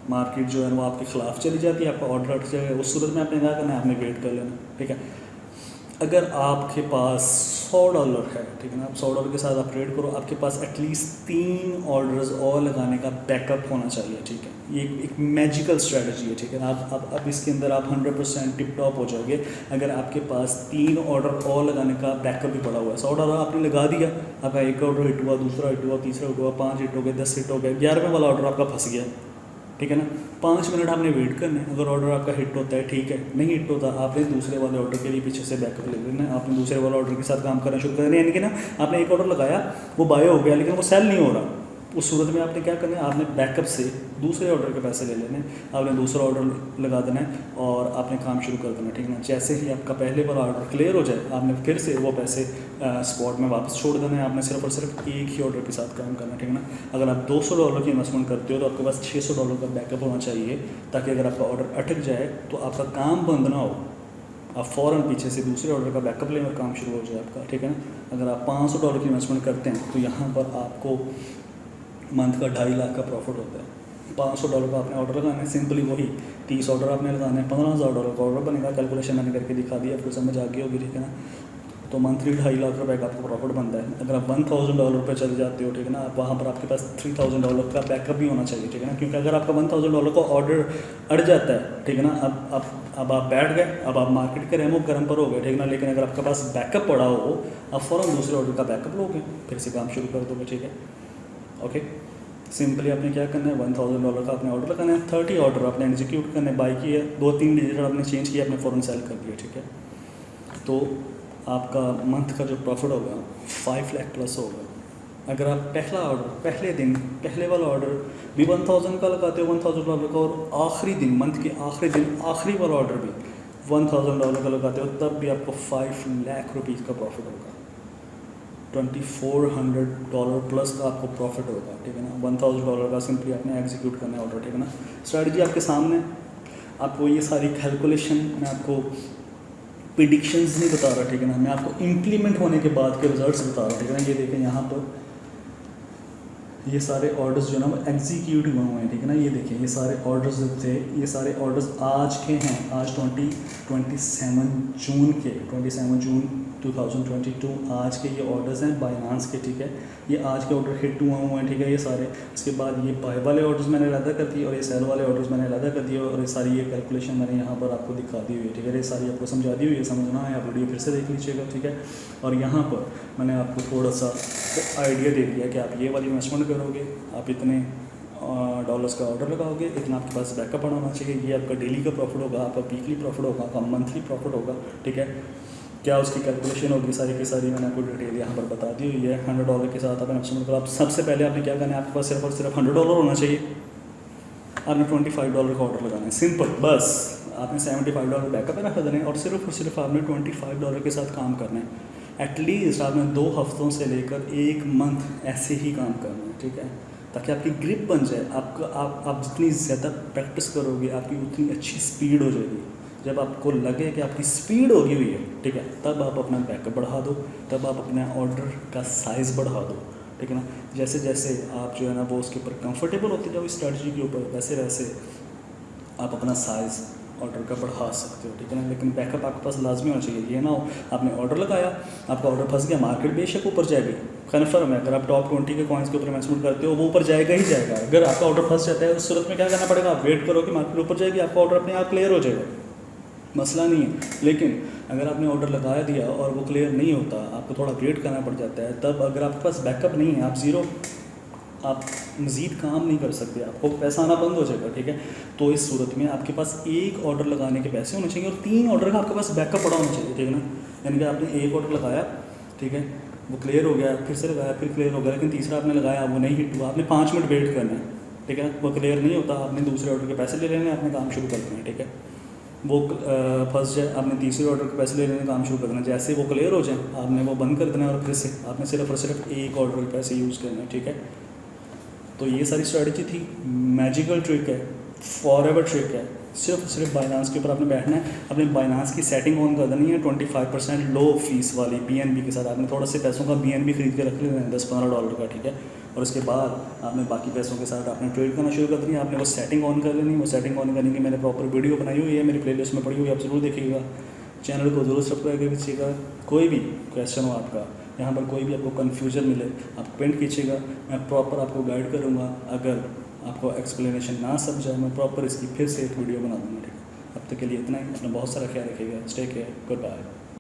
Market जो है वो आपके ख़िलाफ़ चली जाती है, आपका ऑर्डर अट जाएगा। उस सूरत में आपने क्या करना है, आपने वेट कर लेना, ठीक है। अगर आपके पास $100 है, ठीक है ना, आप $100 के साथ आप ट्रेड करो, आपके पास एटलीस्ट 3 ऑर्डर्स और लगाने का बैकअप होना चाहिए, ठीक है। ये एक मैजिकल स्ट्रेटजी है, ठीक है ना। अब इसके अंदर आप 100% टिप टॉप हो जाओगे अगर आपके पास 3 ऑर्डर और लगाने का बैकअप भी पड़ा हुआ है। $100 आपने लगा दिया, आपका एक ऑर्डर हिट हुआ, दूसरा हिट हुआ, तीसरा हिट हुआ, 5 हिट हो गए, 10 हिट हो गए, 11वें वाला ऑर्डर आपका फंस गया, ठीक है ना। 5 मिनट आपने वेट करना है, अगर ऑर्डर आपका हिट होता है ठीक है, नहीं हिट होता आपने दूसरे वाले ऑर्डर के लिए पीछे से बैकअप ले लेना है, आपने दूसरे वाले ऑर्डर के साथ काम करना शुरू कर देना है। यानी कि ना आपने एक ऑर्डर लगाया, वो बाय हो गया लेकिन वो सेल नहीं हो रहा, उस सूरत में आपने क्या करना है, आपने बैकअप से दूसरे ऑर्डर के पैसे ले लेने, आपने दूसरा ऑर्डर लगा देना है और आपने काम शुरू कर देना, ठीक है ना। जैसे ही आपका पहले वाला ऑर्डर क्लियर हो जाए, आपने फिर से वो पैसे स्पॉट में वापस छोड़ देना है, आपने सिर्फ और सिर्फ एक ही ऑर्डर के साथ काम करना, ठीक है ना। अगर आप $200 की इन्वेस्टमेंट करते हो तो आपके पास $600 का बैकअप होना चाहिए, ताकि अगर आपका ऑर्डर अटक जाए तो आपका काम बंद ना हो, आप फ़ौरन पीछे से दूसरे ऑर्डर का बैकअप लें और काम शुरू हो जाए आपका, ठीक है ना। अगर आप $500 की इन्वेस्टमेंट करते हैं तो यहाँ पर आपको मंथ का 2.5 लाख का प्रॉफिट होता है। $500 का आपने ऑर्डर लगाना है, सिंपली वही 30 ऑर्डर आपने लगाना है, $15,000 का ऑर्डर बनेगा। कैलकुलेशन मैंने करके दिखा दी, आपको समझ आ गई होगी, ठीक है ना। तो मंथली 2.5 लाख रुपए का आपको प्रॉफिट बनता है। अगर आप $1,000 पे चले जाते हो, ठीक है ना, आप वहाँ पर आपके पास $3,000 का बैकअप भी होना चाहिए, ठीक है ना। क्योंकि अगर आपका $1,000 का ऑर्डर अड़ जाता है, ठीक है ना, अब आप बैठ गए, अब आप मार्केट के रेमो गर्म पर हो गए, ठीक है ना। लेकिन अगर आपके पास बैकअप पड़ा हो, आप फ़ौरन दूसरे ऑर्डर का बैकअप लोगे, फिर से काम शुरू कर दोगे, ठीक है। ओके, सिंपली आपने क्या करना है, $1,000 का आपने ऑर्डर लगाना है, 30 ऑर्डर आपने एग्जीक्यूट करने, बाई किया, 2-3 डिजिट आपने चेंज किया, आपने फ़ौरन सेल कर दिया, ठीक है। तो आपका मंथ का जो प्रॉफिट होगा 5 लाख प्लस होगा। अगर आप पहला ऑर्डर, पहले दिन, पहले वाला ऑर्डर भी 1000 का लगाते हो, $1,000 का, और आखिरी दिन, मंथ के आखिरी दिन, आखिरी वाला ऑर्डर भी $1,000 का लगाते हो, तब भी आपको 5 लाख रुपीज़ का प्रॉफिट होगा। $2,400 प्लस का आपको प्रॉफिट होगा, ठीक है ना। $1,000 का सिंपली आपने एग्जीक्यूट करना है ऑर्डर, ठीक है ना। स्ट्रैटेजी आपके सामने, आपको ये सारी कैलकुलेशन, मैं आपको प्रिडिक्शंस नहीं बता रहा, ठीक है ना, मैं आपको इम्प्लीमेंट होने के बाद के रिजल्ट्स बता रहा हूँ, ठीक है ना। ये देखें यहाँ पर ये सारे ऑर्डर्स जो है ना वो एग्जीक्यूट हुए हुए हैं, ठीक है ना। ये देखें ये सारे ऑर्डर्स जो थे, ये सारे ऑर्डर्स आज के हैं, आज 27 जून के, 27 जून 2022 आज के ये ऑर्डर्स हैं बाइनांस के, ठीक है। ये आज के ऑर्डर हिट हुए हैं, ठीक है, ये सारे। इसके बाद ये बाय वाले ऑर्डर्स मैंने अलग कर दिए और ये सेल वाले ऑर्डर्स मैंने अलग कर दिए, और ये सारी ये कैलकुलेशन मैंने यहाँ पर आपको दिखा दी हुई है, ठीक है। ये सारी आपको समझा दी हुई है, समझना है आप वीडियो फिर से देख लीजिएगा, ठीक है। और यहाँ पर मैंने आपको थोड़ा सा आइडिया दे दिया कि आप ये वाली इन्वेस्टमेंट करोगे, आप इतने डॉलर्स का ऑर्डर लगाओगे, इतना आपके पास बैकअप होना चाहिए, ये आपका डेली का प्रॉफिट होगा, आपका वीकली प्रॉफिट होगा, आपका मंथली प्रॉफिट होगा, ठीक है। क्या उसकी कैलकुलेशन होगी सारी की सारी मैंने आपको डिटेल यहाँ पर बता दी हुई है। $100 के साथ आप इन्वेस्टमेंट करो। आप सबसे पहले आपने क्या करना है, आपके पास सिर्फ और सिर्फ $100 होना चाहिए, आपने $25 का ऑर्डर लगाना है, सिंपल। बस आपने $75 बैकअप है ना कर देना है, और सिर्फ आपने $25 के साथ काम करना है। एटलीस्ट आपने 2 हफ्तों से लेकर 1 मंथ ऐसे ही काम करना है, ठीक है, ताकि आपकी ग्रिप बन जाए। आप जितनी ज़्यादा प्रैक्टिस करोगे, आपकी उतनी अच्छी स्पीड हो जाएगी। जब आपको लगे कि आपकी स्पीड होगी हुई है, ठीक है, तब आप अपना बैकअप बढ़ा दो, तब आप अपना ऑर्डर का साइज़ बढ़ा दो, ठीक है ना। जैसे जैसे आप जो है ना वो उसके ऊपर कंफर्टेबल होते जाओ स्ट्रैटेजी के ऊपर, वैसे वैसे आप अपना साइज़ ऑर्डर का बढ़ा सकते हो, ठीक है ना। लेकिन बैकअप आपके पास लाजमी होना चाहिए। ये ना हो आपने ऑर्डर लगाया, आपका ऑर्डर फंस गया, मार्केट बेशक ऊपर जाएगी, कन्फर्म है। अगर आप टॉप 20 के कॉइन्स के ऊपर इन्वेस्टमेंट करते हो, वो ऊपर जाएगा ही जाएगा। अगर आपका ऑर्डर फंस जाता है, उस सूरत में क्या करना पड़ेगा, आप वेट करो कि मार्केट ऊपर जाएगी, आपका ऑर्डर अपने आप क्लियर हो जाएगा, मसला नहीं है। लेकिन अगर आपने ऑर्डर लगा दिया और वो क्लियर नहीं होता, आपको थोड़ा वेट करना पड़ जाता है, तब अगर आपके पास बैकअप नहीं है, आप ज़ीरो, आप मज़ीद काम नहीं कर सकते, आपको पैसा आना बंद हो जाएगा, ठीक है। तो इस सूरत में आपके पास 1 ऑर्डर लगाने के पैसे होने चाहिए और 3 ऑर्डर का आपके पास बैकअप पड़ा होना चाहिए, ठीक है ना। यानी कि आपने 1 ऑर्डर लगाया, ठीक है, वो क्लियर हो गया, फिर से लगाया, फिर क्लियर हो गया, लेकिन तीसरा आपने लगाया, वो नहीं हिट हुआ, आपने 5 मिनट वेट करना है, ठीक है ना। वो क्लियर नहीं होता, आपने दूसरे ऑर्डर के पैसे ले लेने, आपने काम शुरू कर देना है, ठीक है। वो फंस जाए, आपने तीसरे ऑर्डर के पैसे ले लेने, काम शुरू कर देना। जैसे वो क्लियर हो जाए, आपने वो बंद कर देना और फिर से आपने सिर्फ और सिर्फ 1 ऑर्डर के पैसे यूज़ करना है, ठीक है। तो ये सारी स्ट्रेटजी थी, मैजिकल ट्रिक है, फॉरएवर ट्रिक है। सिर्फ बाइनांस के ऊपर आपने बैठना है, अपने बाइनांस की सेटिंग ऑन कर देनी है 25% लो फीस वाली BNB के साथ। आपने थोड़ा से पैसों का BNB खरीद के रख लेना है $10-15 का, ठीक है। और उसके बाद आपने बाकी पैसों के साथ आपने ट्रेड करना शुरू कर दिया। आपने वो सेटिंग ऑन कर लेनी, वो सेटिंग ऑन करने की मैंने प्रॉपर वीडियो बनाई हुई है, मेरी प्लेलिस्ट में पड़ी हुई है, आप ज़रूर देखिएगा। चैनल को ज़रूर सब्सक्राइब कर लीजिएगा। कोई भी क्वेश्चन हो आपका, यहाँ पर कोई भी आपको कन्फ्यूजन मिले, आप कमेंट कीजिएगा, मैं प्रॉपर आपको गाइड करूँगा। अगर आपको एक्सप्लेनेशन ना समझाए, मैं प्रॉपर इसकी फिर से एक वीडियो बना दूँगा। ठीक है, अब तक के लिए इतना ही। अपना बहुत सारा ख्याल रखिएगा। Take care, good bye.